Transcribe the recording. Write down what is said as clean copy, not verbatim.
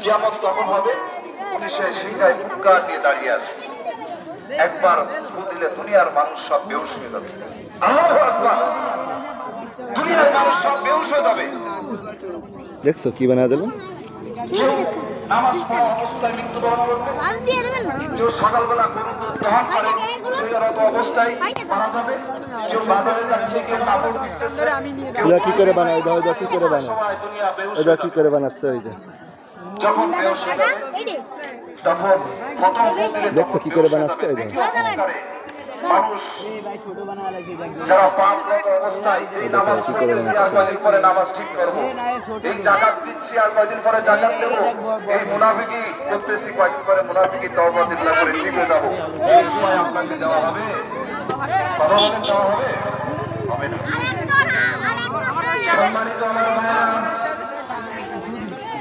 কিয়ামত তখন হবে উনি সেই সিংহায় মুক্কা নিয়ে দাঁড়িয়ে আছে। একবার ফু দিলে দুনিয়ার মানুষ সব বেহুশ হয়ে যাবে। আল্লাহু আকবার, দুনিয়ার মানুষ সব বেহুশ হয়ে যাবে। দেখছো কি বানা দিলাম? নামাজ পড়া অবস্থায় মৃত্যুবরণ করবে, কেউ সকালবেলা গরু দহন করে সেরত অবস্থায় মারা যাবে, কেউ বাজারে যাচ্ছে, কেউ কাপড় কিনতেছে। এগুলা কি করে বানায়? ওইটা কি করে বানায়? ওইটা কি করে বানাচ্ছে? ওই যে যখন বেহুশ হয়ে যাবে তখন প্রথম দেখছো কি করে বানাচ্ছে? ওই যে মানুষ যারা পাপরত অবস্থায় এই নামাজ পড়তেছি আর কয়দিন পরে নামাজ ঠিক করবো, এই জাকাত দিচ্ছি আর কয়দিন পরে জাকাত দেবো, এই মুনাফিকি করতেছি কয়দিন পরে মুনাফিকি তওবা দিল্লাহ করে ঠিক হয়ে যাবো, এই সময় আপনাকে দেওয়া হবে? কথা বলেন, দেওয়া হবে? হবে না। সম্মানিত আমার ভাইরা,